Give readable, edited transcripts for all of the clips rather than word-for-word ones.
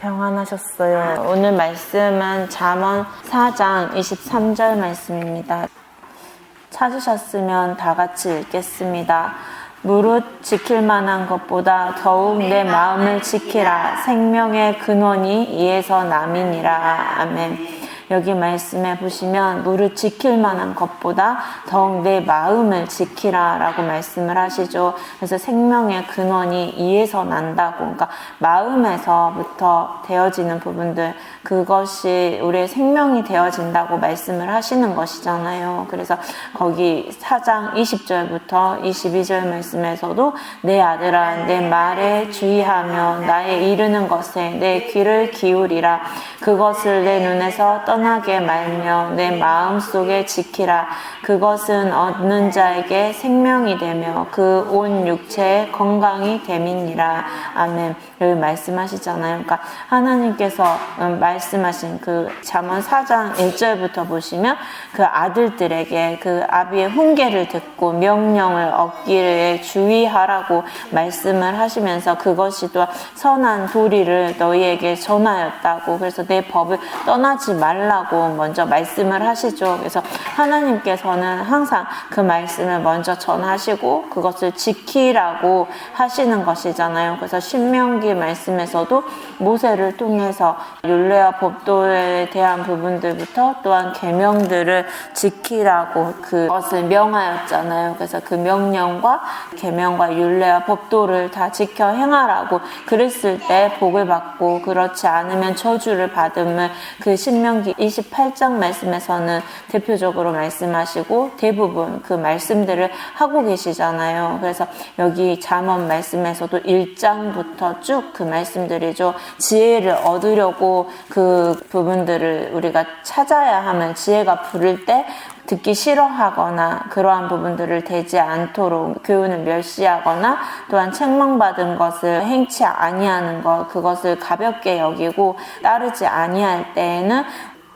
평안하셨어요. 오늘 말씀은 잠언 4장 23절 말씀입니다. 찾으셨으면 다 같이 읽겠습니다. 무릇 지킬 만한 것보다 더욱 내 마음을 지키라. 생명의 근원이 이에서 남이니라. 아멘. 여기 말씀에 보시면 무릇 지킬 만한 것보다 더욱 내 마음을 지키라 라고 말씀을 하시죠. 그래서 생명의 근원이 이에서 난다고, 그러니까 마음에서부터 되어지는 부분들, 그것이 우리의 생명이 되어진다고 말씀을 하시는 것이잖아요. 그래서 거기 4장 20절부터 22절 말씀에서도 내 아들아 내 말에 주의하며 나의 이르는 것에 내 귀를 기울이라. 그것을 내 눈에서 떠나게 말며 내 마음속에 지키라. 그것은 얻는 자에게 생명이 되며 그 온 육체에 건강이 됨이니라. 아멘. 여기 말씀하시잖아요. 그러니까 하나님께서 말씀하신 그 잠언 4장 1절부터 보시면 그 아들들에게 그 아비의 훈계를 듣고 명령을 얻기를 주의하라고 말씀을 하시면서 그것이 또 선한 도리를 너희에게 전하였다고, 그래서 내 법을 떠나지 말라고 먼저 말씀을 하시죠. 그래서 하나님께서는 항상 그 말씀을 먼저 전하시고 그것을 지키라고 하시는 것이잖아요. 그래서 신명기 말씀에서도 모세를 통해서 율례와 법도에 대한 부분들부터 또한 계명들을 지키라고 그것을 명하였잖아요. 그래서 그 명령과 계명과 율례와 법도를 다 지켜 행하라고 그랬을 때 복을 받고, 그렇지 않으면 저주를 받음을 그 신명기 28장 말씀에서는 대표적으로 말씀하시고 대부분 그 말씀들을 하고 계시잖아요. 그래서 여기 잠언 말씀에서도 1장부터 쭉 그 말씀들이죠. 지혜를 얻으려고 그 부분들을 우리가 찾아야 하면 지혜가 부를 때 듣기 싫어하거나 그러한 부분들을 되지 않도록 교훈을 멸시하거나 또한 책망받은 것을 행치 아니하는 것, 그것을 가볍게 여기고 따르지 아니할 때에는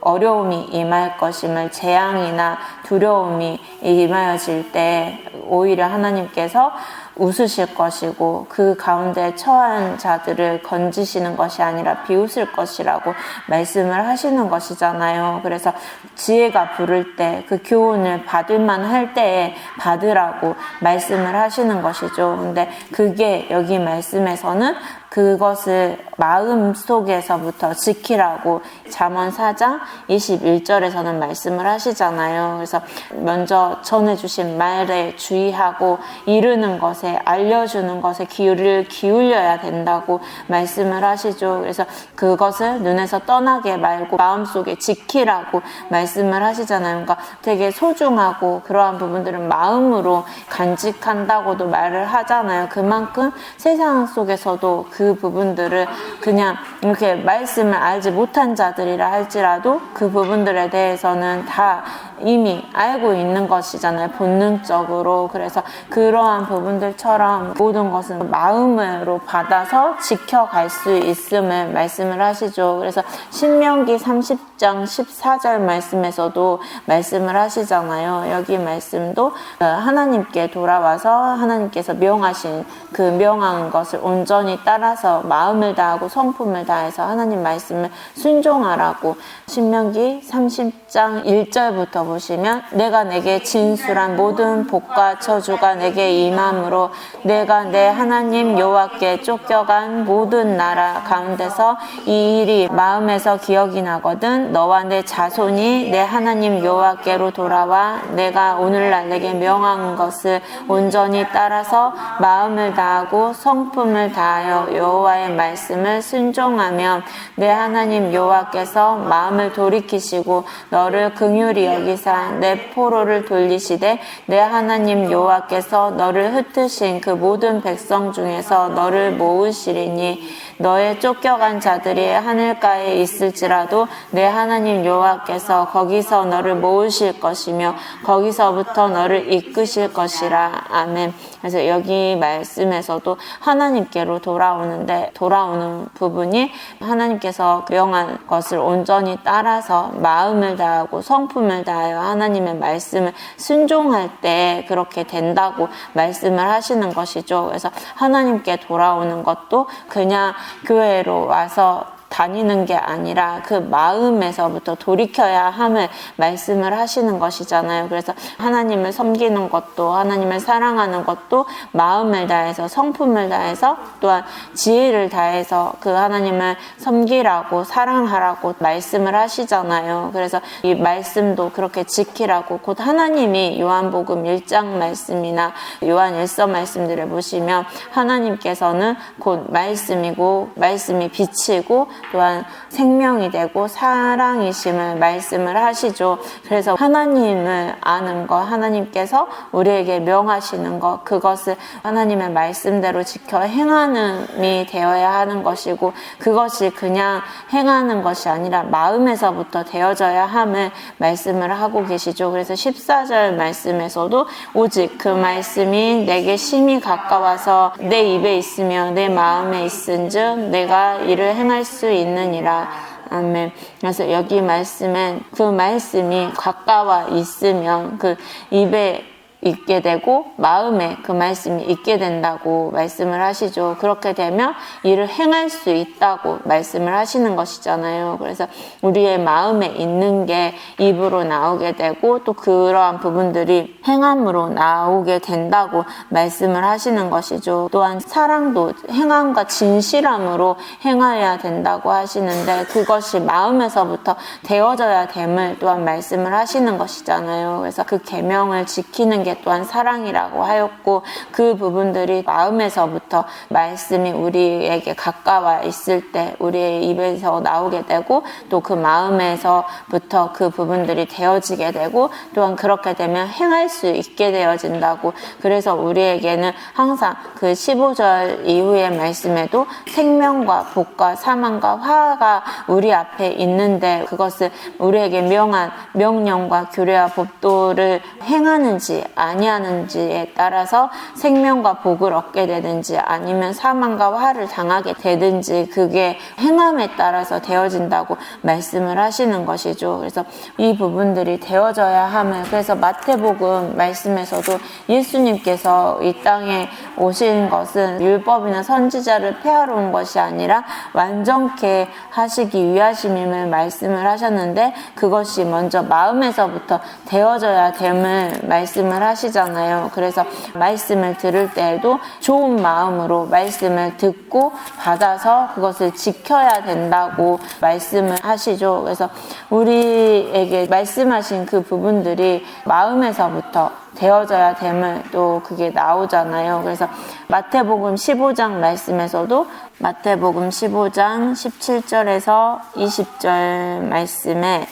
어려움이 임할 것임을, 재앙이나 두려움이 임하여질 때 오히려 하나님께서 웃으실 것이고 그 가운데 처한 자들을 건지시는 것이 아니라 비웃을 것이라고 말씀을 하시는 것이잖아요. 그래서 지혜가 부를 때 그 교훈을 받을 만할 때에 받으라고 말씀을 하시는 것이죠. 근데 그게 여기 말씀에서는 그것을 마음속에서부터 지키라고 잠언 4장 21절에서는 말씀을 하시잖아요. 그래서 먼저 전해주신 말에 주의하고 이르는 것에, 알려주는 것에 귀를 기울여야 된다고 말씀을 하시죠. 그래서 그것을 눈에서 떠나게 말고 마음속에 지키라고 말씀을 하시잖아요. 그러니까 되게 소중하고 그러한 부분들은 마음으로 간직한다고도 말을 하잖아요. 그만큼 세상 속에서도 그 부분들을 그냥 이렇게 말씀을 알지 못한 자들이라 할지라도 그 부분들에 대해서는 다 이미 알고 있는 것이잖아요, 본능적으로. 그래서 그러한 부분들처럼 모든 것은 마음으로 받아서 지켜갈 수 있음을 말씀을 하시죠. 그래서 신명기 30장 14절 말씀에서도 말씀을 하시잖아요. 여기 말씀도 하나님께 돌아와서 하나님께서 명하신 그 명한 것을 온전히 따라서 마음을 다하고 성품을 다해서 하나님 말씀을 순종하라고, 신명기 30장 1절부터 보시면 내가 내게 진술한 모든 복과 저주가 내게 임함으로 내가 내 하나님 여호와께 쫓겨간 모든 나라 가운데서 이 일이 마음에서 기억이 나거든 너와 내 자손이 내 하나님 여호와께로 돌아와 내가 오늘날 내게 명한 것을 온전히 따라서 마음을 다하고 성품을 다하여 여호와의 말씀을 순종하면 내 하나님 여호와께서 마음을 돌이키시고 너를 긍휼히 여기사 내 포로를 돌리시되 내 하나님 여호와께서 너를 흩으신 그 모든 백성 중에서 너를 모으시리니 너의 쫓겨간 자들이 하늘가에 있을지라도 내 하나님 여호와께서 거기서 너를 모으실 것이며 거기서부터 너를 이끄실 것이라. 아멘. 그래서 여기 말씀에서도 하나님께로 돌아오는 부분이 하나님께서 명한 것을 온전히 따라서 마음을 다하고 성품을 다하여 하나님의 말씀을 순종할 때 그렇게 된다고 말씀을 하시는 것이죠. 그래서 하나님께 돌아오는 것도 그냥 교회로 와서 다니는 게 아니라 그 마음에서부터 돌이켜야 함을 말씀을 하시는 것이잖아요. 그래서 하나님을 섬기는 것도, 하나님을 사랑하는 것도 마음을 다해서, 성품을 다해서, 또한 지혜를 다해서 그 하나님을 섬기라고, 사랑하라고 말씀을 하시잖아요. 그래서 이 말씀도 그렇게 지키라고, 곧 하나님이 요한복음 1장 말씀이나 요한 1서 말씀들을 보시면 하나님께서는 곧 말씀이고, 말씀이 빛이고, 또한 생명이 되고 사랑이심을 말씀을 하시죠. 그래서 하나님을 아는 것, 하나님께서 우리에게 명하시는 것, 그것을 하나님의 말씀대로 지켜 행함이 되어야 하는 것이고, 그것이 그냥 행하는 것이 아니라 마음에서부터 되어져야 함을 말씀을 하고 계시죠. 그래서 14절 말씀에서도 오직 그 말씀이 내게 심히 가까워서 내 입에 있으며 내 마음에 있은즉 내가 이를 행할 수 있느니라. 아멘. 그래서 여기 말씀은 그 말씀이 가까워 있으면 그 입에 있게 되고 마음에 그 말씀이 있게 된다고 말씀을 하시죠. 그렇게 되면 이를 행할 수 있다고 말씀을 하시는 것이잖아요. 그래서 우리의 마음에 있는 게 입으로 나오게 되고, 또 그러한 부분들이 행함으로 나오게 된다고 말씀을 하시는 것이죠. 또한 사랑도 행함과 진실함으로 행하여야 된다고 하시는데, 그것이 마음에서부터 되어져야 됨을 또한 말씀을 하시는 것이잖아요. 그래서 그 계명을 지키는 게 또한 사랑이라고 하였고, 그 부분들이 마음에서부터 말씀이 우리에게 가까워 있을 때 우리의 입에서 나오게 되고, 또 그 마음에서부터 그 부분들이 되어지게 되고, 또한 그렇게 되면 행할 수 있게 되어진다고. 그래서 우리에게는 항상 그 15절 이후의 말씀에도 생명과 복과 사망과 화가 우리 앞에 있는데, 그것을 우리에게 명한 명령과 규례와 법도를 행하는지 아니하는지에 따라서 생명과 복을 얻게 되든지 아니면 사망과 화를 당하게 되든지, 그게 행함에 따라서 되어진다고 말씀을 하시는 것이죠. 그래서 이 부분들이 되어져야 함을, 그래서 마태복음 말씀에서도 예수님께서 이 땅에 오신 것은 율법이나 선지자를 폐하러 온 것이 아니라 완전케 하시기 위하심임을 말씀을 하셨는데, 그것이 먼저 마음에서부터 되어져야 됨을 말씀을 하시잖아요. 그래서 말씀을 들을 때에도 좋은 마음으로 말씀을 듣고 받아서 그것을 지켜야 된다고 말씀을 하시죠. 그래서 우리에게 말씀하신 그 부분들이 마음에서부터 되어져야 됨을 또 그게 나오잖아요. 그래서 마태복음 15장 말씀에서도 마태복음 15장 17절에서 20절 말씀에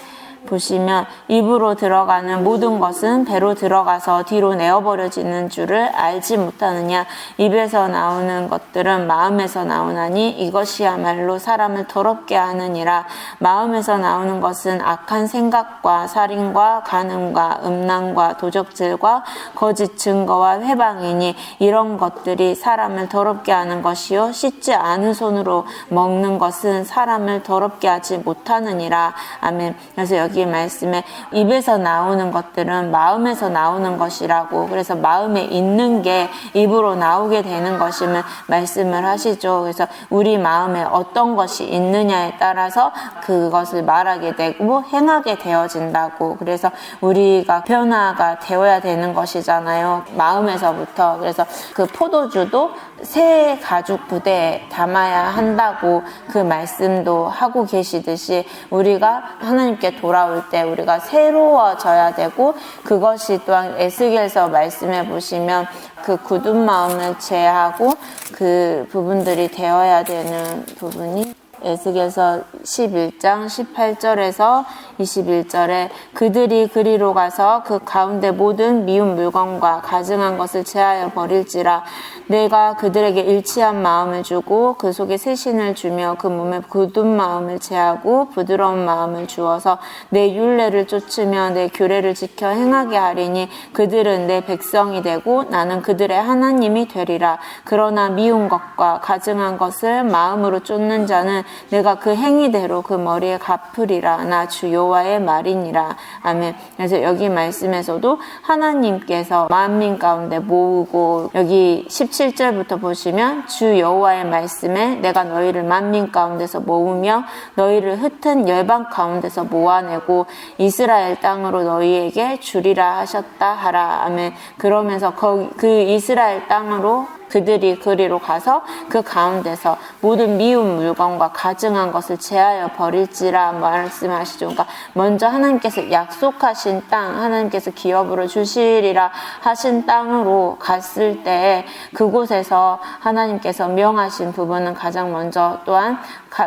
보시면, 입으로 들어가는 모든 것은 배로 들어가서 뒤로 내어버려지는 줄을 알지 못하느냐. 입에서 나오는 것들은 마음에서 나오나니 이것이야말로 사람을 더럽게 하느니라. 마음에서 나오는 것은 악한 생각과 살인과 간음과 음란과 도적질과 거짓 증거와 회방이니 이런 것들이 사람을 더럽게 하는 것이요 씻지 않은 손으로 먹는 것은 사람을 더럽게 하지 못하느니라. 아멘. 그래서 여기 말씀에 입에서 나오는 것들은 마음에서 나오는 것이라고, 그래서 마음에 있는 게 입으로 나오게 되는 것임을 말씀을 하시죠. 그래서 우리 마음에 어떤 것이 있느냐에 따라서 그것을 말하게 되고 행하게 되어진다고. 그래서 우리가 변화가 되어야 되는 것이잖아요, 마음에서부터. 그래서 그 포도주도 새 가죽 부대에 담아야 한다고 그 말씀도 하고 계시듯이, 우리가 하나님께 돌아올 때 우리가 새로워져야 되고, 그것이 또한 에스겔서 말씀해 보시면 그 굳은 마음을 제하고 그 부분들이 되어야 되는 부분이 에스겔서 11장 18절에서 21절에 그들이 그리로 가서 그 가운데 모든 미운 물건과 가증한 것을 제하여 버릴지라. 내가 그들에게 일치한 마음을 주고 그 속에 새 신을 주며 그 몸에 굳은 마음을 제하고 부드러운 마음을 주어서 내 율례를 쫓으며 내 규례를 지켜 행하게 하리니 그들은 내 백성이 되고 나는 그들의 하나님이 되리라. 그러나 미운 것과 가증한 것을 마음으로 쫓는 자는 내가 그 행위대로 그 머리에 갚으리라. 나 주 여호와의 말이니라. 아멘. 그래서 여기 말씀에서도 하나님께서 만민 가운데 모으고, 여기 17절부터 보시면 주 여호와의 말씀에 내가 너희를 만민 가운데서 모으며 너희를 흩은 열방 가운데서 모아내고 이스라엘 땅으로 너희에게 주리라 하셨다 하라. 아멘. 그러면서 그 이스라엘 땅으로 그들이 그리로 가서 그 가운데서 모든 미운 물건과 가증한 것을 제하여 버릴지라 말씀하시죠. 그러니까 먼저 하나님께서 약속하신 땅, 하나님께서 기업으로 주시리라 하신 땅으로 갔을 때 그곳에서 하나님께서 명하신 부분은 가장 먼저 또한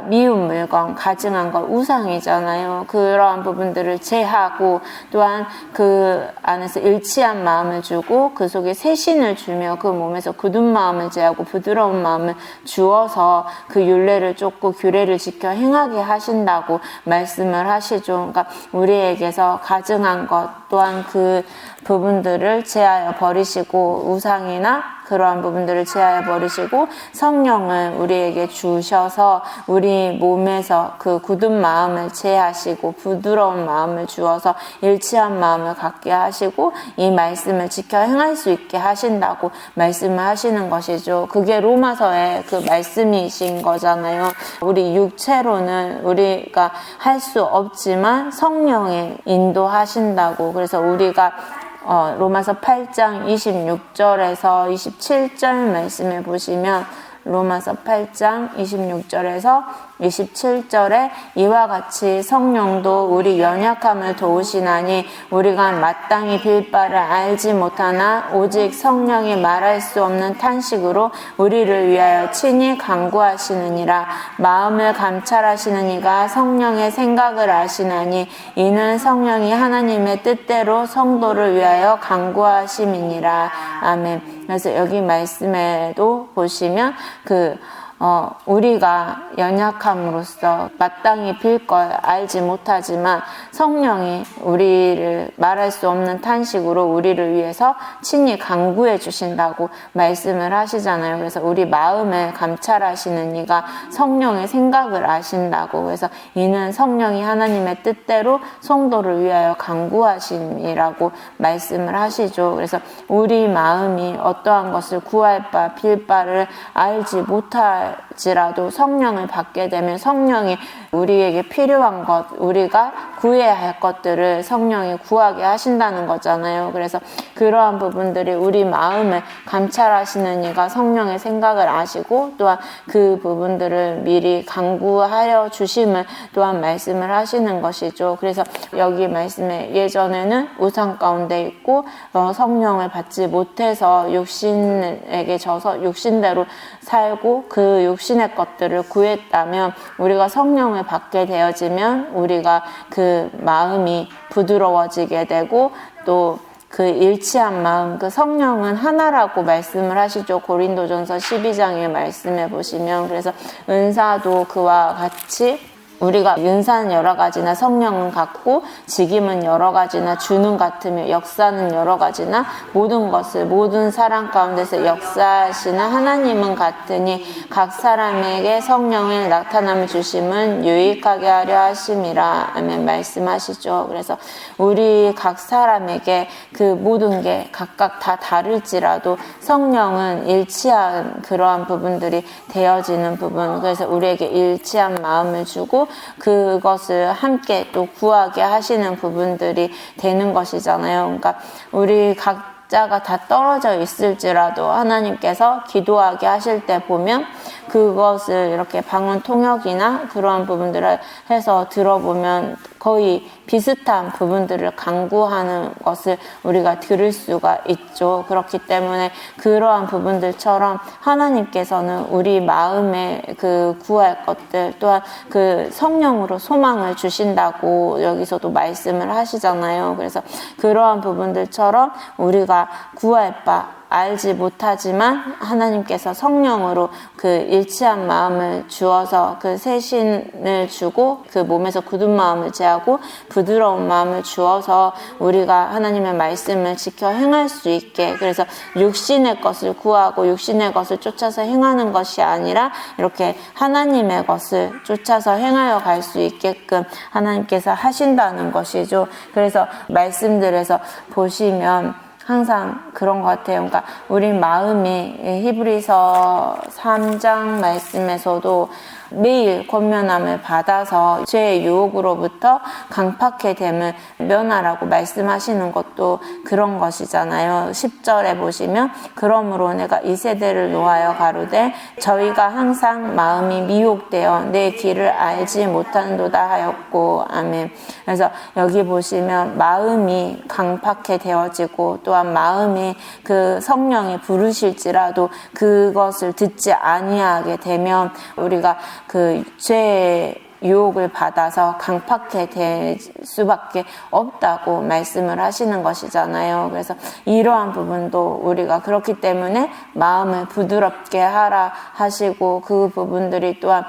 미운 물건, 가증한 것, 우상이잖아요. 그러한 부분들을 제하고 또한 그 안에서 일치한 마음을 주고 그 속에 새신을 주며 그 몸에서 굳은 마음을 제하고 부드러운 마음을 주어서 그 율례를 쫓고 규례를 지켜 행하게 하신다고 말씀을 하시죠. 그러니까 우리에게서 가증한 것 또한 그 부분들을 제하여 버리시고 우상이나 그러한 부분들을 제하여 버리시고 성령을 우리에게 주셔서 우리 몸에서 그 굳은 마음을 제하시고 부드러운 마음을 주어서 일치한 마음을 갖게 하시고 이 말씀을 지켜 행할 수 있게 하신다고 말씀을 하시는 것이죠. 그게 로마서의 그 말씀이신 거잖아요. 우리 육체로는 우리가 할 수 없지만 성령이 인도하신다고. 그래서 우리가 로마서 8장 26절에서 27절 말씀을 보시면 로마서 8장 26절에서 27절에 이와 같이 성령도 우리 연약함을 도우시나니 우리가 마땅히 빌 바를 알지 못하나 오직 성령이 말할 수 없는 탄식으로 우리를 위하여 친히 간구하시느니라. 마음을 감찰하시는 이가 성령의 생각을 아시나니 이는 성령이 하나님의 뜻대로 성도를 위하여 간구하심이니라. 아멘. 그래서 여기 말씀에도 보시면 우리가 연약함으로써 마땅히 빌 걸 알지 못하지만 성령이 우리를 말할 수 없는 탄식으로 우리를 위해서 친히 간구해 주신다고 말씀을 하시잖아요. 그래서 우리 마음을 감찰하시는 이가 성령의 생각을 아신다고. 그래서 이는 성령이 하나님의 뜻대로 성도를 위하여 간구하심이라고 말씀을 하시죠. 그래서 우리 마음이 어떠한 것을 구할 바, 빌 바를 알지 못할지라도 성령을 받게 되면 성령이 우리에게 필요한 것, 우리가 구해야 할 것들을 성령이 구하게 하신다는 거잖아요. 그래서 그러한 부분들이 우리 마음을 감찰하시는 이가 성령의 생각을 아시고 또한 그 부분들을 미리 간구하여 주심을 또한 말씀을 하시는 것이죠. 그래서 여기 말씀에 예전에는 우상 가운데 있고 성령을 받지 못해서 육신에게 져서 육신대로 살고 그 육신의 것들을 구했다면 우리가 성령을 받게 되어지면 우리가 그 마음이 부드러워지게 되고 또 그 일치한 마음, 그 성령은 하나라고 말씀을 하시죠. 고린도전서 12장의 말씀에 보시면. 그래서 은사도 그와 같이 우리가 은사는 여러 가지나 성령은 같고 직임은 여러 가지나 주는 같으며 역사는 여러 가지나 모든 것을 모든 사람 가운데서 역사하시는 하나님은 같으니 각 사람에게 성령의 나타남을 주심은 유익하게 하려 하심이라. 아멘. 말씀하시죠. 그래서 우리 각 사람에게 그 모든 게 각각 다 다를지라도 성령은 일치한 그러한 부분들이 되어지는 부분. 그래서 우리에게 일치한 마음을 주고 그것을 함께 또 구하게 하시는 부분들이 되는 것이잖아요. 그러니까 우리 각자가 다 떨어져 있을지라도 하나님께서 기도하게 하실 때 보면 그것을 이렇게 방언 통역이나 그러한 부분들을 해서 들어보면 거의 비슷한 부분들을 간구하는 것을 우리가 들을 수가 있죠. 그렇기 때문에 그러한 부분들처럼 하나님께서는 우리 마음에 그 구할 것들 또한 그 성령으로 소망을 주신다고 여기서도 말씀을 하시잖아요. 그래서 그러한 부분들처럼 우리가 구할 바 알지 못하지만 하나님께서 성령으로 그 일치한 마음을 주어서 그 새신을 주고 그 몸에서 굳은 마음을 제하고 부드러운 마음을 주어서 우리가 하나님의 말씀을 지켜 행할 수 있게, 그래서 육신의 것을 구하고 육신의 것을 쫓아서 행하는 것이 아니라 이렇게 하나님의 것을 쫓아서 행하여 갈 수 있게끔 하나님께서 하신다는 것이죠. 그래서 말씀들에서 보시면 항상 그런 것 같아요. 그러니까 우리 마음이 히브리서 3장 말씀에서도 매일 권면함을 받아서 죄의 유혹으로부터 강팍해 됨을 면하라고 말씀하시는 것도 그런 것이잖아요. 10절에 보시면 그러므로 내가 이 세대를 노하여 가로되 저희가 항상 마음이 미혹되어 내 길을 알지 못한도다 하였고. 아멘. 그래서 여기 보시면 마음이 강팍해 되어지고 또한 마음이 그 성령이 부르실지라도 그것을 듣지 아니하게 되면 우리가 그 죄의 유혹을 받아서 강팍해 될 수밖에 없다고 말씀을 하시는 것이잖아요. 그래서 이러한 부분도 우리가 그렇기 때문에 마음을 부드럽게 하라 하시고, 그 부분들이 또한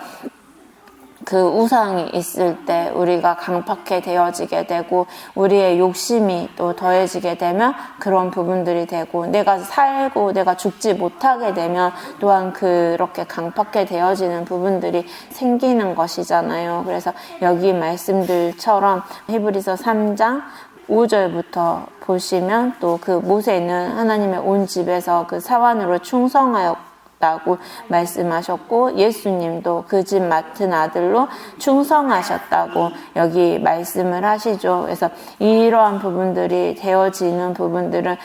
그 우상이 있을 때 우리가 강팍해 되어지게 되고 우리의 욕심이 또 더해지게 되면 그런 부분들이 되고, 내가 살고 내가 죽지 못하게 되면 또한 그렇게 강팍해 되어지는 부분들이 생기는 것이잖아요. 그래서 여기 말씀들처럼 히브리서 3장 5절부터 보시면 또 그 모세는 하나님의 온 집에서 그 사환으로 충성하였고 다고 말씀하셨고, 예수님도 그 집 맡은 아들로 충성하셨다고 여기 말씀을 하시죠. 그래서 이러한 부분들이 되어지는 부분들은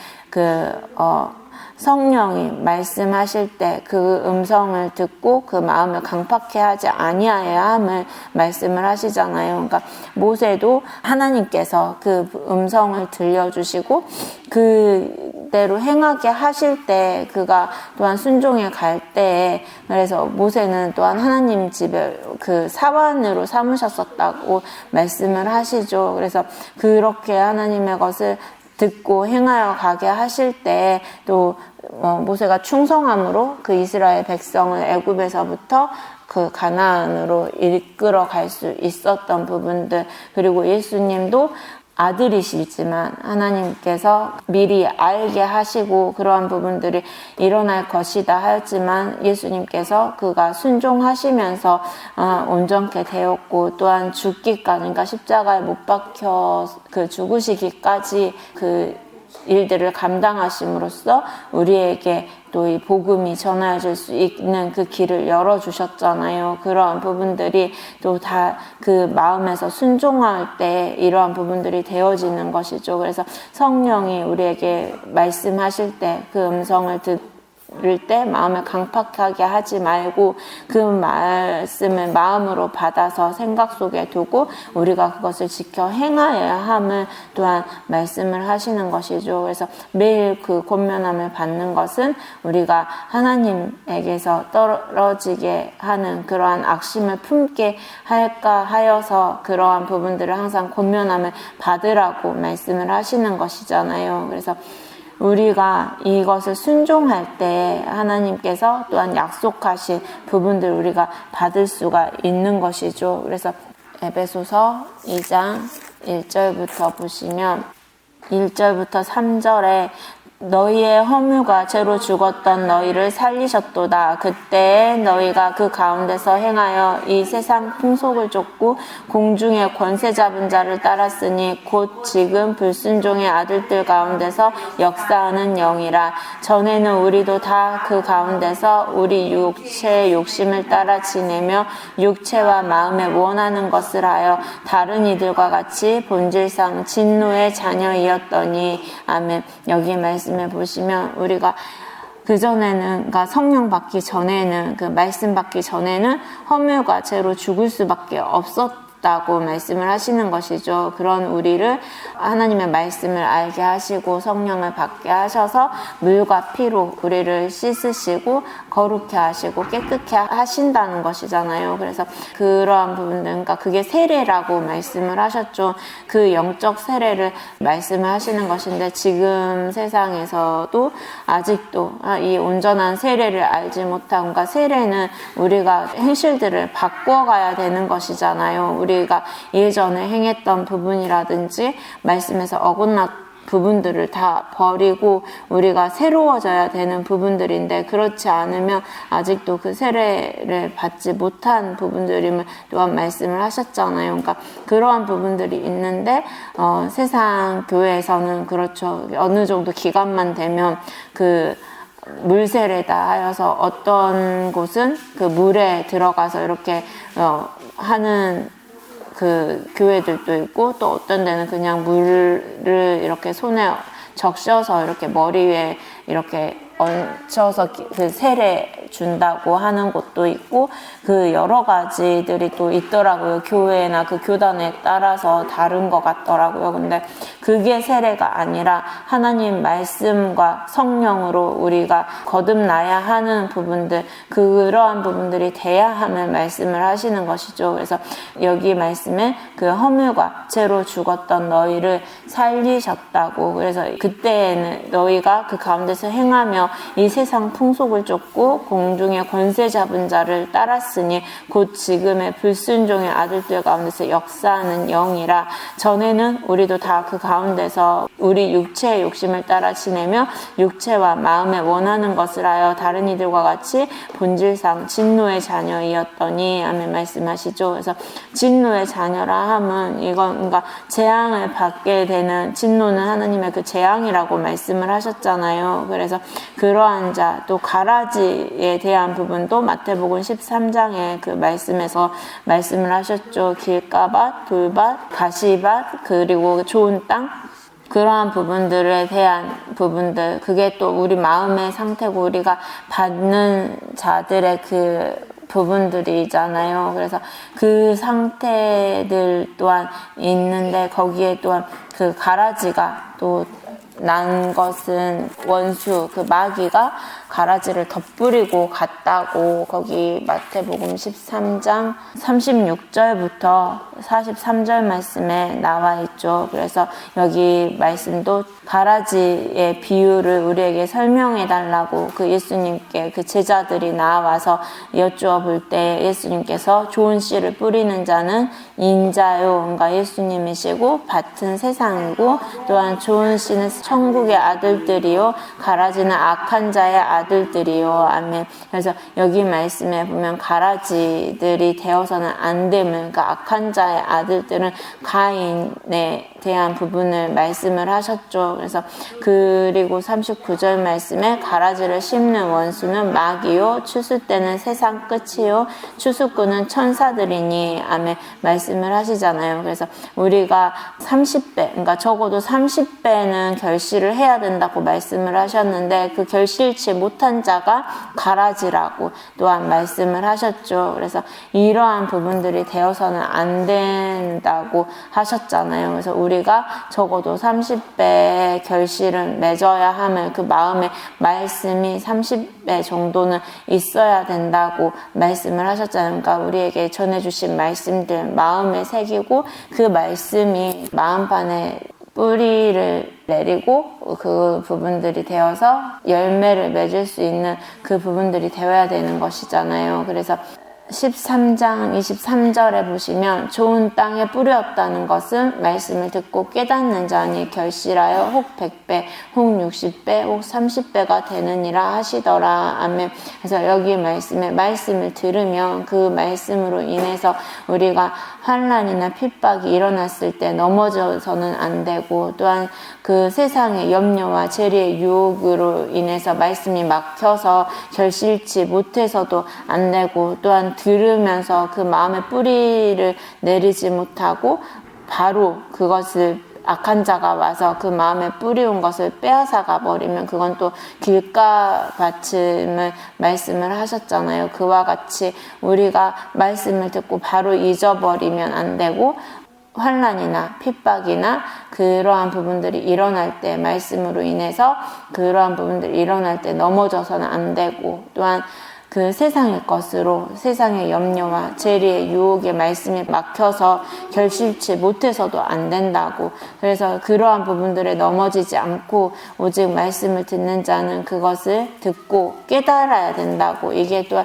성령이 말씀하실 때 그 음성을 듣고 그 마음을 강팍해 하지 아니하여야 함을 말씀을 하시잖아요. 그러니까 모세도 하나님께서 그 음성을 들려주시고 그대로 행하게 하실 때 그가 또한 순종해 갈 때에, 그래서 모세는 또한 하나님 집에 그 사환으로 삼으셨었다고 말씀을 하시죠. 그래서 그렇게 하나님의 것을 듣고 행하여 가게 하실 때 또 모세가 충성함으로 그 이스라엘 백성을 애굽에서부터 그 가나안으로 이끌어 갈 수 있었던 부분들, 그리고 예수님도 아들이시지만 하나님께서 미리 알게 하시고 그러한 부분들이 일어날 것이다 하였지만 예수님께서 그가 순종하시면서 온전케 되었고, 또한 죽기까지, 그러니까 십자가에 못 박혀 그 죽으시기까지 그 일들을 감당하심으로써 우리에게 또 이 복음이 전해질 수 있는 그 길을 열어주셨잖아요. 그러한 부분들이 또 다 그 마음에서 순종할 때 이러한 부분들이 되어지는 것이죠. 그래서 성령이 우리에게 말씀하실 때 그 음성을 들을 때 마음을 강팍하게 하지 말고 그 말씀을 마음으로 받아서 생각 속에 두고 우리가 그것을 지켜 행하여야 함을 또한 말씀을 하시는 것이죠. 그래서 매일 그 권면함을 받는 것은 우리가 하나님에게서 떨어지게 하는 그러한 악심을 품게 할까 하여서 그러한 부분들을 항상 권면함을 받으라고 말씀을 하시는 것이잖아요. 그래서 우리가 이것을 순종할 때 하나님께서 또한 약속하신 부분들 우리가 받을 수가 있는 것이죠. 그래서 에베소서 2장 1절부터 보시면 1절부터 3절에 너희의 허물과 죄로 죽었던 너희를 살리셨도다. 그때에 너희가 그 가운데서 행하여 이 세상 풍속을 쫓고 공중의 권세 잡은 자를 따랐으니 곧 지금 불순종의 아들들 가운데서 역사하는 영이라. 전에는 우리도 다 그 가운데서 우리 육체의 욕심을 따라 지내며 육체와 마음에 원하는 것을 하여 다른 이들과 같이 본질상 진노의 자녀이었더니. 아멘. 여기 말씀에 보시면 우리가 그전에는, 그러니까 성령 받기 전에는, 그 말씀 받기 전에는 허물과 죄로 죽을 수밖에 없었던 다고 말씀을 하시는 것이죠. 그런 우리를 하나님의 말씀을 알게 하시고 성령을 받게 하셔서 물과 피로 우리를 씻으시고 거룩해 하시고 깨끗해 하신다는 것이잖아요. 그래서 그러한 부분들, 그러니까 그게 세례라고 말씀을 하셨죠. 그 영적 세례를 말씀을 하시는 것인데, 지금 세상에서도 아직도 이 온전한 세례를 알지 못하고, 그러니까 세례는 우리가 행실들을 바꿔가야 되는 것이잖아요. 우리가 예전에 행했던 부분이라든지 말씀에서 어긋난 부분들을 다 버리고 우리가 새로워져야 되는 부분들인데, 그렇지 않으면 아직도 그 세례를 받지 못한 부분들임을 또한 말씀을 하셨잖아요. 그러니까 그러한 부분들이 있는데 세상 교회에서는 그렇죠. 어느 정도 기간만 되면 그 물세례다 하여서 어떤 곳은 그 물에 들어가서 이렇게 하는 그 교회들도 있고, 또 어떤 데는 그냥 물을 이렇게 손에 적셔서 이렇게 머리 위에 이렇게 얹혀서 그 세례 준다고 하는 곳도 있고, 그 여러 가지들이 또 있더라고요. 교회나 그 교단에 따라서 다른 것 같더라고요. 근데 그게 세례가 아니라 하나님 말씀과 성령으로 우리가 거듭나야 하는 부분들, 그러한 부분들이 돼야 함을 말씀을 하시는 것이죠. 그래서 여기 말씀에 그 허물과 죄로 죽었던 너희를 살리셨다고. 그래서 그때에는 너희가 그 가운데서 행하며 이 세상 풍속을 쫓고 공중의 권세 잡은 자를 따랐으니 곧 지금의 불순종의 아들들 가운데서 역사하는 영이라. 전에는 우리도 다 그 가운데서 우리 육체의 욕심을 따라 지내며 육체와 마음에 원하는 것을 하여 다른 이들과 같이 본질상 진노의 자녀이었더니. 아멘 말씀하시죠. 그래서 진노의 자녀라 함은 이건 뭔가 재앙을 받게 되는, 진노는 하나님의 그 재앙이라고 말씀을 하셨잖아요. 그래서 그러한 자, 또 가라지에 대한 부분도 마태복음 13장에 그 말씀에서 말씀을 하셨죠. 길가밭, 돌밭, 가시밭, 그리고 좋은 땅, 그러한 부분들에 대한 부분들, 그게 또 우리 마음의 상태고 우리가 받는 자들의 그 부분들이잖아요. 그래서 그 상태들 또한 있는데, 거기에 또한 그 가라지가 또 난 것은 원수, 그 마귀가 가라지를 덧뿌리고 갔다고 거기 마태복음 13장 36절부터 43절 말씀에 나와 있죠. 그래서 여기 말씀도 가라지의 비유를 우리에게 설명해 달라고 그 예수님께 그 제자들이 나와서 여쭈어 볼 때 예수님께서 좋은 씨를 뿌리는 자는 인자요, 그러니까 예수님이시고, 밭은 세상이고, 또한 좋은 씨는 천국의 아들들이요, 가라지는 악한 자의 아들들이요. 아멘. 그래서 여기 말씀에 보면 가라지들이 되어서는 안 됨을, 그러니까 악한 자의 아들들은 가인에 대한 부분을 말씀을 하셨죠. 그래서 그리고 39절 말씀에 가라지를 심는 원수는 마귀요, 추수 때는 세상 끝이요, 추수꾼은 천사들이니. 아멘 말씀을 하시잖아요. 그래서 우리가 30배, 그러니까 적어도 30배는 결실을 해야 된다고 말씀을 하셨는데, 그 결실치 못한 자가 가라지라고 또한 말씀을 하셨죠. 그래서 이러한 부분들이 되어서는 안 된다고 하셨잖아요. 그래서 우리가 적어도 30배의 결실은 맺어야 함을, 그 마음의 말씀이 30배 정도는 있어야 된다고 말씀을 하셨잖아요. 그러니까 우리에게 전해주신 말씀들 마음에 새기고, 그 말씀이 마음판에 뿌리를 내리고 그 부분들이 되어서 열매를 맺을 수 있는 그 부분들이 되어야 되는 것이잖아요. 그래서 13장 23절에 보시면 좋은 땅에 뿌렸다는 것은 말씀을 듣고 깨닫는 자니 결실하여 혹 100배, 혹 60배, 혹 30배가 되느니라 하시더라. 아멘. 그래서 여기 말씀을 들으면 그 말씀으로 인해서 우리가 환난이나 핍박이 일어났을 때 넘어져서는 안 되고, 또한 그 세상의 염려와 재리의 유혹으로 인해서 말씀이 막혀서 결실치 못해서도 안 되고, 또한 들으면서 그 마음의 뿌리를 내리지 못하고 바로 그것을 악한 자가 와서 그 마음에 뿌리운 것을 빼앗아가 버리면 그건 또 길가받침을 말씀을 하셨잖아요. 그와 같이 우리가 말씀을 듣고 바로 잊어버리면 안 되고, 환난이나 핍박이나 그러한 부분들이 일어날 때, 말씀으로 인해서 그러한 부분들이 일어날 때 넘어져서는 안 되고, 또한 그 세상의 것으로 세상의 염려와 재리의 유혹의 말씀에 막혀서 결실치 못해서도 안 된다고. 그래서 그러한 부분들에 넘어지지 않고 오직 말씀을 듣는 자는 그것을 듣고 깨달아야 된다고. 이게 또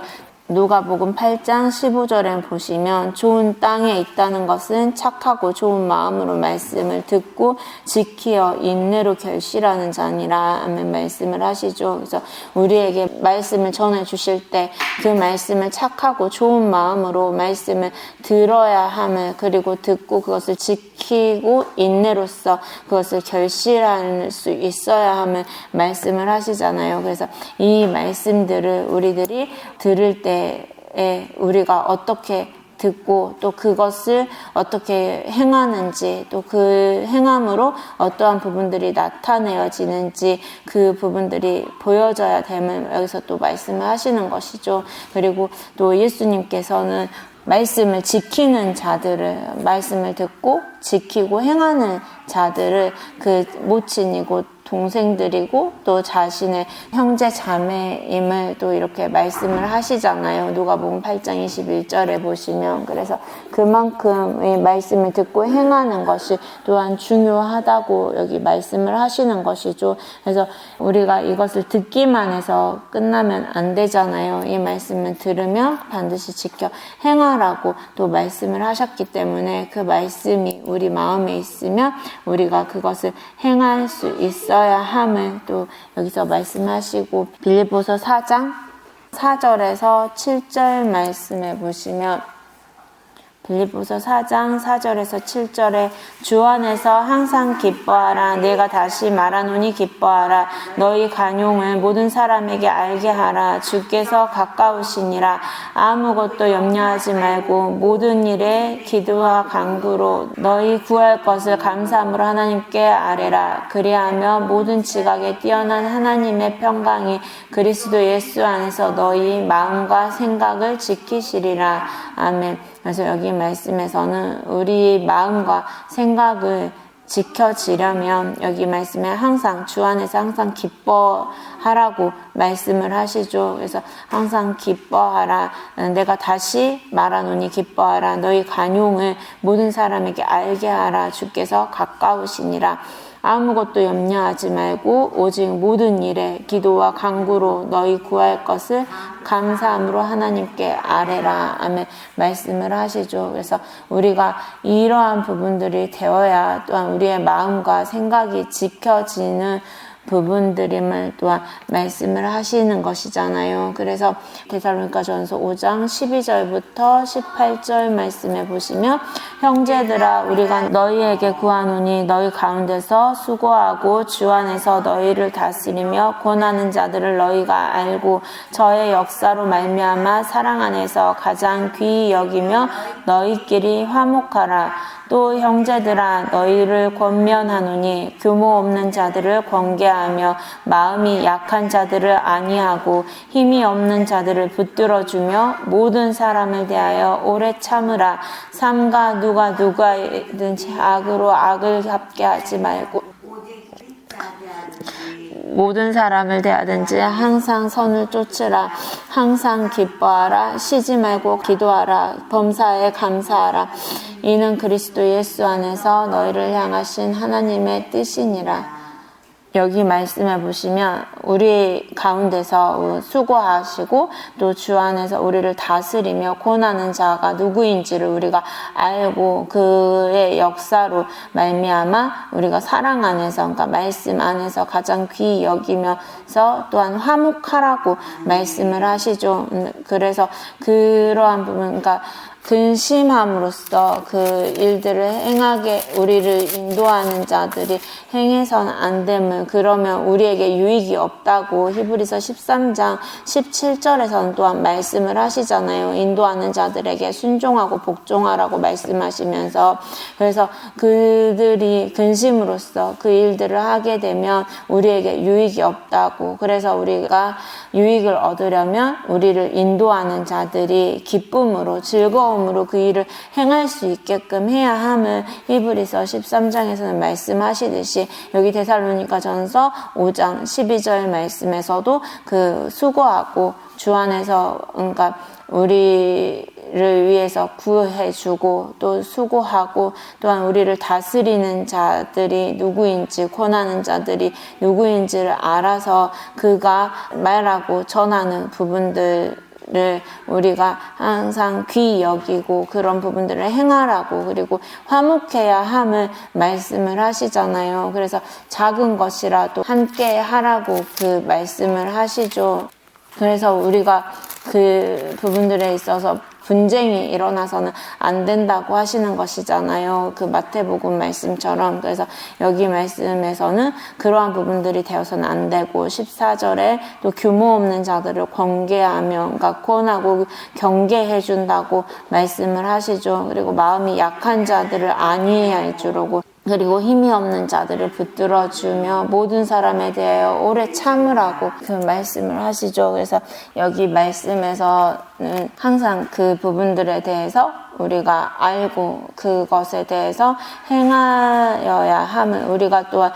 누가복음 8장 15절에 보시면 좋은 땅에 있다는 것은 착하고 좋은 마음으로 말씀을 듣고 지키어 인내로 결실하는 자니라. 아멘 말씀을 하시죠. 그래서 우리에게 말씀을 전해 주실 때 그 말씀을 착하고 좋은 마음으로 말씀을 들어야 함을, 그리고 듣고 그것을 지키고 인내로서 그것을 결실할 수 있어야 함을 말씀을 하시잖아요. 그래서 이 말씀들을 우리들이 들을 때 우리가 어떻게 듣고 또 그것을 어떻게 행하는지, 또 그 행함으로 어떠한 부분들이 나타내어지는지 그 부분들이 보여져야 됨을 여기서 또 말씀을 하시는 것이죠. 그리고 또 예수님께서는 말씀을 지키는 자들을, 말씀을 듣고 지키고 행하는 자들을 그 모친이고 동생들이고 또 자신의 형제 자매임을 또 이렇게 말씀을 하시잖아요. 누가복음 8장 21절에 보시면. 그래서 그만큼 이 말씀을 듣고 행하는 것이 또한 중요하다고 여기 말씀을 하시는 것이죠. 그래서 우리가 이것을 듣기만 해서 끝나면 안 되잖아요. 이 말씀을 들으면 반드시 지켜 행하라고 또 말씀을 하셨기 때문에 그 말씀이 우리 마음에 있으면 우리가 그것을 행할 수 있어야 함을 또 여기서 말씀하시고, 빌립보서 4장 4절에서 7절 말씀해 보시면, 빌립보서 4장 4절에서 7절에 주 안에서 항상 기뻐하라. 내가 다시 말하노니 기뻐하라. 너희 간용을 모든 사람에게 알게 하라. 주께서 가까우시니라. 아무것도 염려하지 말고 모든 일에 기도와 간구로 너희 구할 것을 감사함으로 하나님께 아뢰라. 그리하며 모든 지각에 뛰어난 하나님의 평강이 그리스도 예수 안에서 너희 마음과 생각을 지키시리라. 아멘. 그래서 여기 말씀에서는 우리 마음과 생각을 지켜지려면 여기 말씀에 항상 주 안에서 항상 기뻐하라고 말씀을 하시죠. 그래서 항상 기뻐하라. 내가 다시 말하노니 기뻐하라. 너희 간용을 모든 사람에게 알게 하라. 주께서 가까우시니라. 아무것도 염려하지 말고 오직 모든 일에 기도와 간구로 너희 구할 것을 감사함으로 하나님께 아뢰라. 아멘 말씀을 하시죠. 그래서 우리가 이러한 부분들이 되어야 또한 우리의 마음과 생각이 지켜지는 부분들임을 또한 말씀을 하시는 것이잖아요. 그래서 데살로니가전서 5장 12절부터 18절 말씀에 보시면, 형제들아 우리가 너희에게 구하노니 너희 가운데서 수고하고 주 안에서 너희를 다스리며 권하는 자들을 너희가 알고 저의 역사로 말미암아 사랑 안에서 가장 귀히 여기며 너희끼리 화목하라. 또 형제들아 너희를 권면하노니 규모 없는 자들을 권계하며 마음이 약한 자들을 안위하고 힘이 없는 자들을 붙들어주며 모든 사람을 대하여 오래 참으라. 삼가 누가든지 악으로 악을 갚게 하지 말고 모든 사람을 대하든지 항상 선을 쫓으라. 항상 기뻐하라. 쉬지 말고 기도하라. 범사에 감사하라. 이는 그리스도 예수 안에서 너희를 향하신 하나님의 뜻이니라. 여기 말씀해 보시면 우리 가운데서 수고하시고 또 주 안에서 우리를 다스리며 권하는 자가 누구인지를 우리가 알고 그의 역사로 말미암아 우리가 사랑 안에서, 그러니까 말씀 안에서 가장 귀히 여기면서 또한 화목하라고 말씀을 하시죠. 그래서 그러한 부분, 그러니까 근심함으로써 그 일들을 행하게 우리를 인도하는 자들이 행해서는 안 됨을, 그러면 우리에게 유익이 없다고 히브리서 13장 17절에서는 또한 말씀을 하시잖아요. 인도하는 자들에게 순종하고 복종하라고 말씀하시면서, 그래서 그들이 근심으로써 그 일들을 하게 되면 우리에게 유익이 없다고, 그래서 우리가 유익을 얻으려면 우리를 인도하는 자들이 기쁨으로 즐거움으로 그 일을 행할 수 있게끔 해야 함을 히브리서 13장에서는 말씀하시듯이, 여기 데살로니가전서 5장 12절 말씀에서도 그 수고하고 주 안에서, 그러니까 우리를 위해서 구해주고 또 수고하고 또한 우리를 다스리는 자들이 누구인지, 권하는 자들이 누구인지를 알아서 그가 말하고 전하는 부분들을 우리가 항상 귀히 여기고 그런 부분들을 행하라고, 그리고 화목해야 함을 말씀을 하시잖아요. 그래서 작은 것이라도 함께 하라고 그 말씀을 하시죠. 그래서 우리가 그 부분들에 있어서 분쟁이 일어나서는 안 된다고 하시는 것이잖아요. 그 마태복음 말씀처럼. 그래서 여기 말씀에서는 그러한 부분들이 되어서는 안 되고, 14절에 또 규모 없는 자들을 권계하며, 그러니까 권하고 경계해 준다고 말씀을 하시죠. 그리고 마음이 약한 자들을 안위할 줄로고, 그리고 힘이 없는 자들을 붙들어주며 모든 사람에 대하여 오래 참으라고 그 말씀을 하시죠. 그래서 여기 말씀에서는 항상 그 부분들에 대해서 우리가 알고 그것에 대해서 행하여야 함을, 우리가 또한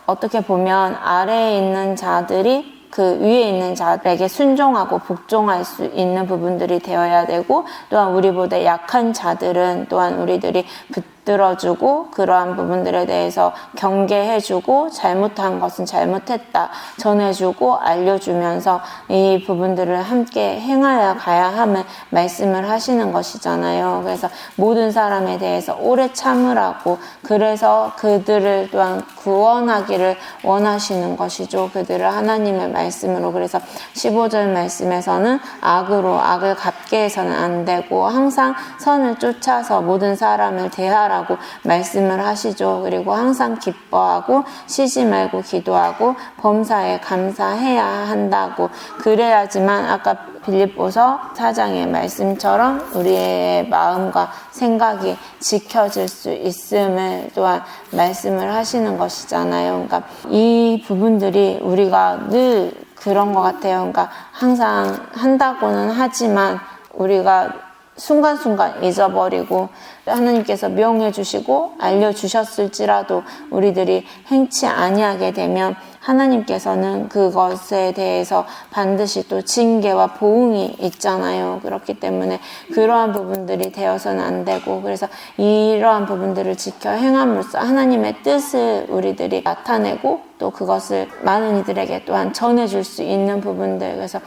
어떻게 보면 아래에 있는 자들이 그 위에 있는 자들에게 순종하고 복종할 수 있는 부분들이 되어야 되고, 또한 우리보다 약한 자들은 또한 우리들이 붙들어주고 그러한 부분들에 대해서 경계해주고 잘못한 것은 잘못했다 전해주고 알려주면서 이 부분들을 함께 행하여 가야 함을 말씀을 하시는 것이잖아요. 그래서 모든 사람에 대해서 오래 참으라고, 그래서 그들을 또한 구원하기를 원하시는 것이죠. 그들을 하나님의 말씀으로. 그래서 15절 말씀에서는 악으로 악을 갚게 해서는 안 되고 항상 선을 쫓아서 모든 사람을 대하라고 말씀을 하시죠. 그리고 항상 기뻐하고 쉬지 말고 기도하고 범사에 감사해야 한다고, 그래야지만 아까 빌립보서 4장의 말씀처럼 우리의 마음과 생각이 지켜질 수 있음을 또한 말씀을 하시는 것이잖아요. 그러니까 이 부분들이 우리가 늘 그런 것 같아요. 그러니까 항상 한다고는 하지만 우리가 순간순간 잊어버리고, 하나님께서 명해 주시고 알려주셨을지라도 우리들이 행치 아니하게 되면 하나님께서는 그것에 대해서 반드시 또 징계와 보응이 있잖아요. 그렇기 때문에 그러한 부분들이 되어서는 안 되고, 그래서 이러한 부분들을 지켜 행함으로써 하나님의 뜻을 우리들이 나타내고 또 그것을 많은 이들에게 또한 전해줄 수 있는 부분들. 그래서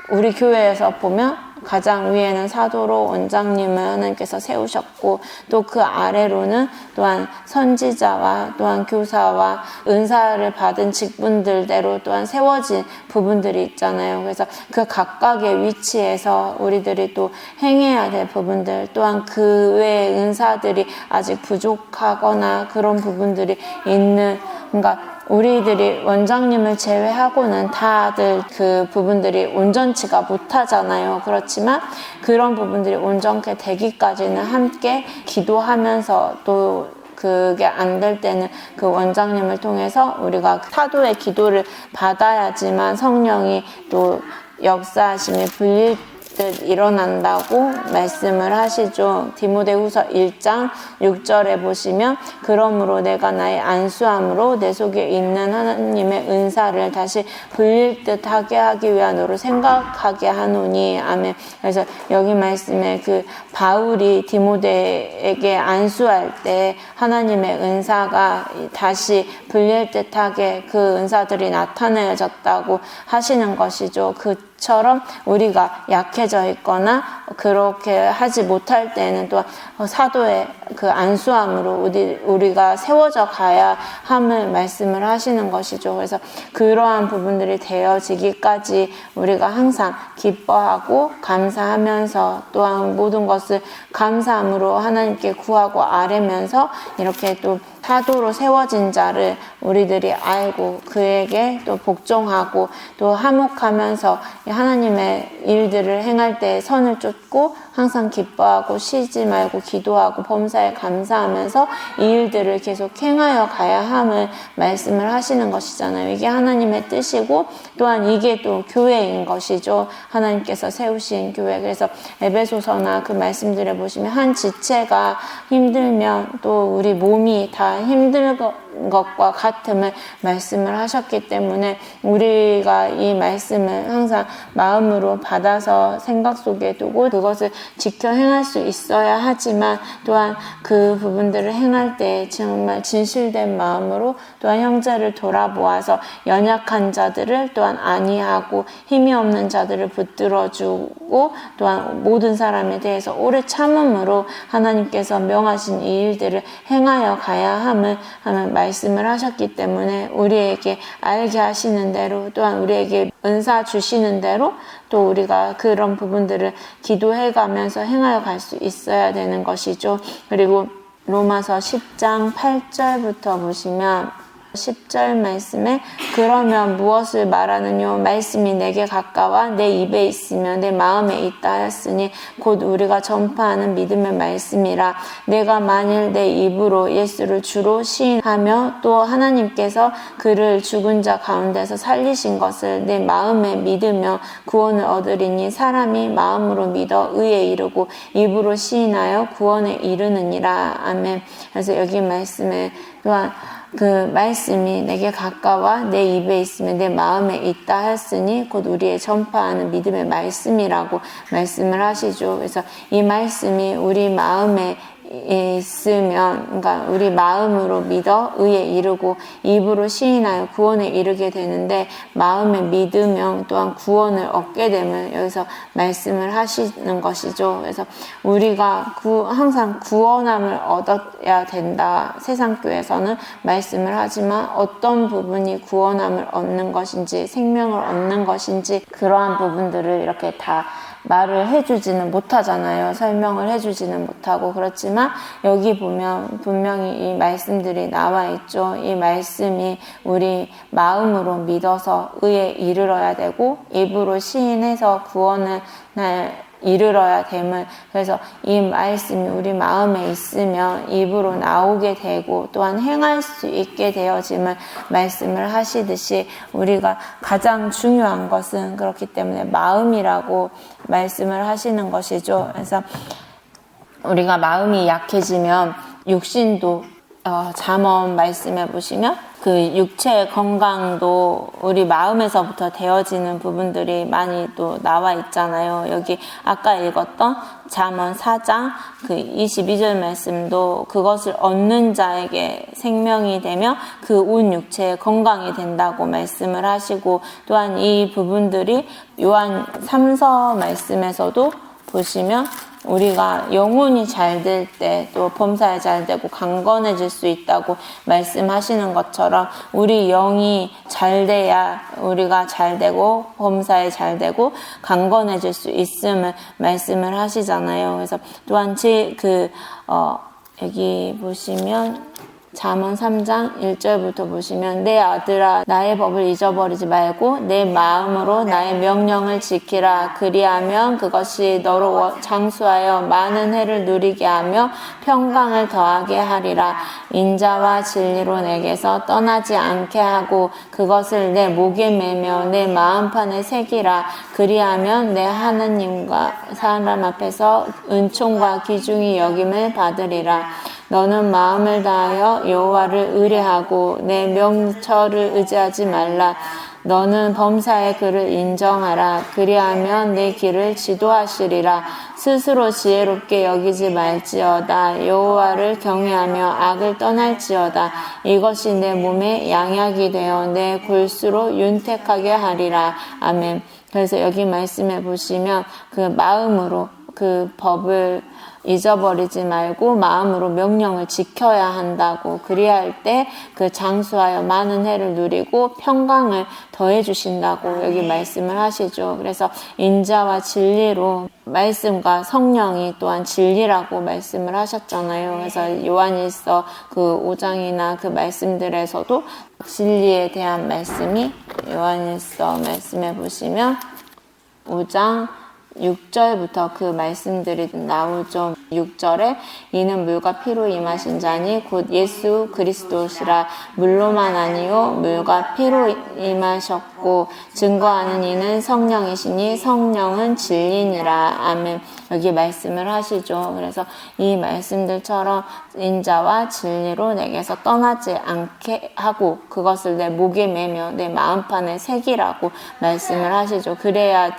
우리 교회에서 보면 가장 위에는 사도로 원장님을 하나님께서 세우셨고, 또 그 아래로는 또한 선지자와 또한 교사와 은사를 받은 직분들대로 또한 세워진 부분들이 있잖아요. 그래서 그 각각의 위치에서 우리들이 또 행해야 될 부분들, 또한 그 외의 은사들이 아직 부족하거나 그런 부분들이 있는, 그러니까 우리들이 원장님을 제외하고는 다들 그 부분들이 온전치가 못하잖아요. 그렇지만 그런 부분들이 온전케 되기까지는 함께 기도하면서, 또 그게 안 될 때는 그 원장님을 통해서 우리가 사도의 기도를 받아야지만 성령이 또 역사하심이 불릴 듯 일어난다고 말씀을 하시죠. 디모데후서 1장 6절에 보시면, 그러므로 내가 나의 안수함으로 내 속에 있는 하나님의 은사를 다시 불릴 듯 하게 하기 위함으로 생각하게 하노니. 아멘. 그래서 여기 말씀에 그 바울이 디모데에게 안수할 때 하나님의 은사가 다시 불릴 듯하게 그 은사들이 나타내졌다고 하시는 것이죠. 처럼 우리가 약해져 있거나 그렇게 하지 못할 때는 또 사도의 그 안수함으로 우리가 세워져 가야 함을 말씀을 하시는 것이죠. 그래서 그러한 부분들이 되어지기까지 우리가 항상 기뻐하고 감사하면서 또한 모든 것을 감사함으로 하나님께 구하고 아뢰면서 이렇게 또 사도로 세워진 자를 우리들이 알고 그에게 또 복종하고 또 화목하면서 하나님의 일들을 행할 때 선을 쫓고 항상 기뻐하고 쉬지 말고 기도하고 범사에 감사하면서 이 일들을 계속 행하여 가야 함을 말씀을 하시는 것이잖아요. 이게 하나님의 뜻이고 또한 이게 또 교회인 것이죠. 하나님께서 세우신 교회. 그래서 에베소서나 그 말씀들을 보시면 한 지체가 힘들면 또 우리 몸이 다 힘든 것과 같음을 말씀을 하셨기 때문에 우리가 이 말씀을 항상 마음으로 받아서 생각 속에 두고 그것을 지켜 행할 수 있어야 하지만 또한 그 부분들을 행할 때 정말 진실된 마음으로 또한 형제를 돌아보아서 연약한 자들을 또한 안위하고 힘이 없는 자들을 붙들어주고 또한 모든 사람에 대해서 오래 참음으로 하나님께서 명하신 이 일들을 행하여 가야 함을 말씀을 하셨기 때문에 우리에게 알게 하시는 대로 또한 우리에게 은사 주시는 대로 또 우리가 그런 부분들을 기도해 가면서 행하여 갈 수 있어야 되는 것이죠. 그리고 로마서 10장 8절부터 보시면 10절 말씀에 그러면 무엇을 말하느뇨 말씀이 내게 가까워 내 입에 있으며 내 마음에 있다 하였으니 곧 우리가 전파하는 믿음의 말씀이라 내가 만일 내 입으로 예수를 주로 시인하며 또 하나님께서 그를 죽은 자 가운데서 살리신 것을 내 마음에 믿으며 구원을 얻으리니 사람이 마음으로 믿어 의에 이르고 입으로 시인하여 구원에 이르느니라. 아멘. 그래서 여기 말씀에 또한 그 말씀이 내게 가까워 내 입에 있으면 내 마음에 있다 했으니 곧 우리의 전파하는 믿음의 말씀이라고 말씀을 하시죠. 그래서 이 말씀이 우리 마음에 있으면 그러니까 우리 마음으로 믿어 의에 이르고 입으로 시인하여 구원에 이르게 되는데 마음에 믿으면 또한 구원을 얻게 되면 여기서 말씀을 하시는 것이죠. 그래서 우리가 항상 구원함을 얻어야 된다. 세상교회에서는 말씀을 하지만 어떤 부분이 구원함을 얻는 것인지 생명을 얻는 것인지 그러한 부분들을 이렇게 다 말을 해주지는 못하잖아요. 설명을 해주지는 못하고. 그렇지만 여기 보면 분명히 이 말씀들이 나와 있죠. 이 말씀이 우리 마음으로 믿어서 의에 이르러야 되고 입으로 시인해서 구원을 이르러야 됨을. 그래서 이 말씀이 우리 마음에 있으면 입으로 나오게 되고 또한 행할 수 있게 되어짐을 말씀을 하시듯이 우리가 가장 중요한 것은 그렇기 때문에 마음이라고 말씀을 하시는 것이죠. 그래서 우리가 마음이 약해지면 육신도 잠언 말씀해 보시면 그 육체의 건강도 우리 마음에서부터 되어지는 부분들이 많이 또 나와 있잖아요. 여기 아까 읽었던 잠언 4장 그 22절 말씀도 그것을 얻는 자에게 생명이 되며 그 온 육체의 건강이 된다고 말씀을 하시고 또한 이 부분들이 요한 3서 말씀에서도 보시면 우리가 영혼이 잘 될 때 또 범사에 잘 되고 강건해질 수 있다고 말씀하시는 것처럼 우리 영이 잘 돼야 우리가 잘 되고 범사에 잘 되고 강건해질 수 있음을 말씀을 하시잖아요. 그래서 또한 여기 보시면 잠언 3장 1절부터 보시면 내 아들아 나의 법을 잊어버리지 말고 내 마음으로 나의 명령을 지키라. 그리하면 그것이 너로 장수하여 많은 해를 누리게 하며 평강을 더하게 하리라. 인자와 진리로 내게서 떠나지 않게 하고 그것을 내 목에 매며 내 마음판에 새기라. 그리하면 내 하느님과 사람 앞에서 은총과 귀중히 여김을 받으리라. 너는 마음을 다하여 여호와를 의뢰하고 내 명철을 의지하지 말라. 너는 범사의 그를 인정하라. 그리하면 내 길을 지도하시리라. 스스로 지혜롭게 여기지 말지어다. 여호와를 경외하며 악을 떠날지어다. 이것이 내 몸에 양약이 되어 내 골수로 윤택하게 하리라. 아멘. 그래서 여기 말씀해 보시면 그 마음으로 그 법을 잊어버리지 말고 마음으로 명령을 지켜야 한다고, 그리할 때 그 장수하여 많은 해를 누리고 평강을 더해 주신다고 여기 말씀을 하시죠. 그래서 인자와 진리로, 말씀과 성령이 또한 진리라고 말씀을 하셨잖아요. 그래서 요한일서 그 5장이나 그 말씀들에서도 진리에 대한 말씀이, 요한일서 말씀해 보시면 5장 6절부터 그 말씀들이 나오죠. 6절에 이는 물과 피로 임하신 자니 곧 예수 그리스도시라. 물로만 아니요 물과 피로 임하셨고 증거하는 이는 성령이시니 성령은 진리니라. 아멘. 여기 말씀을 하시죠. 그래서 이 말씀들처럼 인자와 진리로 내게서 떠나지 않게 하고 그것을 내 목에 매며 내 마음판에 새기라고 말씀을 하시죠. 그래야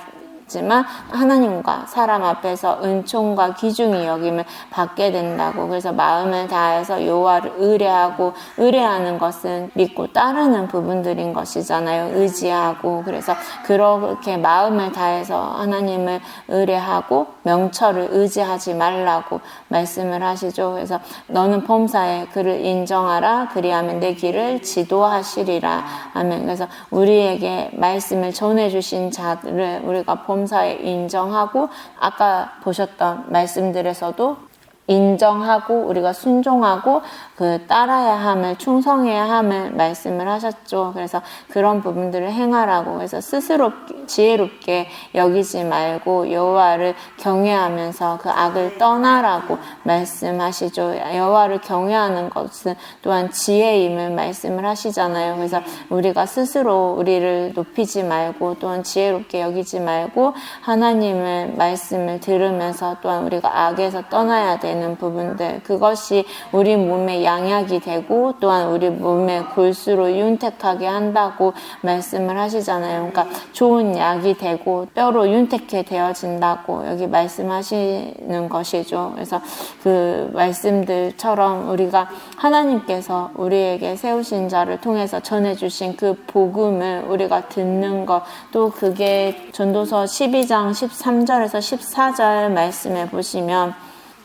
지만 하나님과 사람 앞에서 은총과 귀중히 여김을 받게 된다고. 그래서 마음을 다해서 여호와를 의뢰하고, 의뢰하는 것은 믿고 따르는 부분들인 것이잖아요. 의지하고. 그래서 그렇게 마음을 다해서 하나님을 의뢰하고 명철을 의지하지 말라고 말씀을 하시죠. 그래서 너는 범사에 그를 인정하라. 그리하면 내 길을 지도하시리라. 아멘. 그래서 우리에게 말씀을 전해주신 자들을 우리가 범사에 인정하고, 아까 보셨던 말씀들에서도 인정하고 우리가 순종하고 그 따라야 함을, 충성해야 함을 말씀을 하셨죠. 그래서 그런 부분들을 행하라고. 그래서 스스로 지혜롭게 여기지 말고 여호와를 경외하면서 그 악을 떠나라고 말씀하시죠. 여호와를 경외하는 것은 또한 지혜임을 말씀을 하시잖아요. 그래서 우리가 스스로 우리를 높이지 말고 또한 지혜롭게 여기지 말고 하나님의 말씀을 들으면서 또한 우리가 악에서 떠나야 되는 부분들, 그것이 우리 몸에 양약이 되고 또한 우리 몸의 골수로 윤택하게 한다고 말씀을 하시잖아요. 그러니까 좋은 약이 되고 뼈로 윤택해 되어진다고 여기 말씀하시는 것이죠. 그래서 그 말씀들처럼 우리가 하나님께서 우리에게 세우신 자를 통해서 전해주신 그 복음을 우리가 듣는 것, 또 그게 전도서 12장 13절에서 14절 말씀에 보시면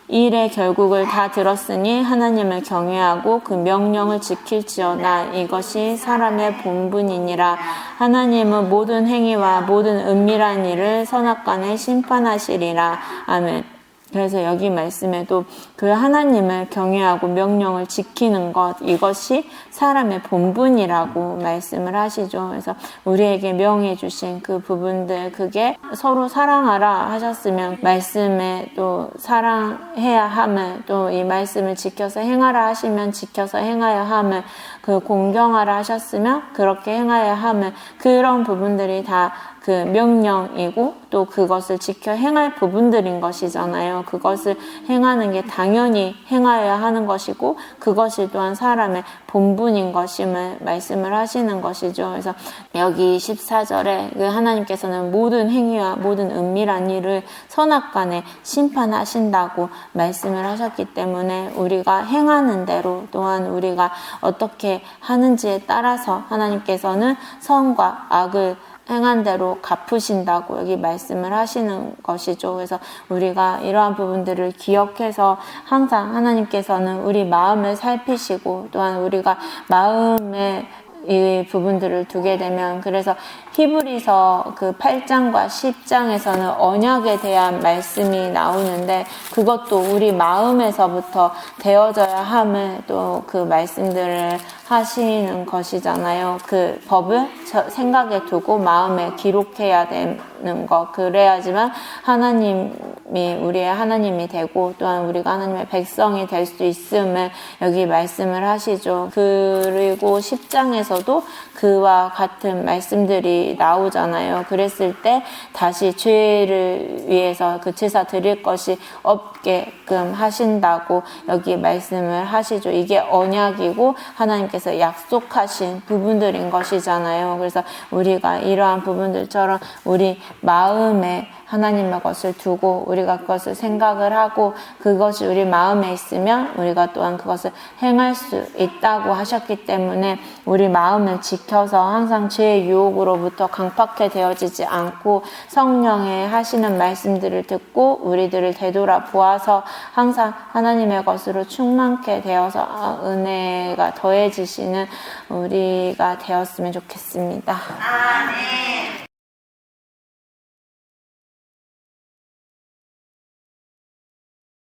이 일의 결국을 다 들었으니 하나님을 경외하고 그 명령을 지킬지어다. 이것이 사람의 본분이니라. 하나님은 모든 행위와 모든 은밀한 일을 선악간에 심판하시리라. 아멘. 그래서 여기 말씀에도 그 하나님을 경외하고 명령을 지키는 것, 이것이 사람의 본분이라고 말씀을 하시죠. 그래서 우리에게 명해 주신 그 부분들, 그게 서로 사랑하라 하셨으면 말씀에 또 사랑해야 함을, 또 이 말씀을 지켜서 행하라 하시면 지켜서 행하여 함을, 그 공경하라 하셨으면 그렇게 행하여 함을, 그런 부분들이 다 그 명령이고 또 그것을 지켜 행할 부분들인 것이잖아요. 그것을 행하는 게 당연히 행하여야 하는 것이고 그것이 또한 사람의 본분인 것임을 말씀을 하시는 것이죠. 그래서 여기 14절에 그 하나님께서는 모든 행위와 모든 은밀한 일을 선악간에 심판하신다고 말씀을 하셨기 때문에 우리가 행하는 대로, 또한 우리가 어떻게 하는지에 따라서 하나님께서는 선과 악을 행한 대로 갚으신다고 여기 말씀을 하시는 것이죠. 그래서 우리가 이러한 부분들을 기억해서 항상 하나님께서는 우리 마음을 살피시고, 또한 우리가 마음에 이 부분들을 두게 되면, 그래서 히브리서 그 8장과 10장에서는 언약에 대한 말씀이 나오는데 그것도 우리 마음에서부터 되어져야 함을 또 그 말씀들을 하시는 것이잖아요. 그 법을 생각에 두고 마음에 기록해야 되는 거. 그래야지만 하나님이 우리의 하나님이 되고 또한 우리가 하나님의 백성이 될 수 있음을 여기 말씀을 하시죠. 그리고 10장에서도 그와 같은 말씀들이 나오잖아요. 그랬을 때 다시 죄를 위해서 그 제사 드릴 것이 없게끔 하신다고 여기 말씀을 하시죠. 이게 언약이고 하나님께서 약속하신 부분들인 것이잖아요. 그래서 우리가 이러한 부분들처럼 우리 마음에 하나님의 것을 두고 우리가 그것을 생각을 하고 그것이 우리 마음에 있으면 우리가 또한 그것을 행할 수 있다고 하셨기 때문에 우리 마음을 지켜서 항상 죄의 유혹으로부터 강팍해 되어지지 않고 성령의 하시는 말씀들을 듣고 우리들을 되돌아보아서 항상 하나님의 것으로 충만케 되어서 은혜가 더해지시는 우리가 되었으면 좋겠습니다. 아멘.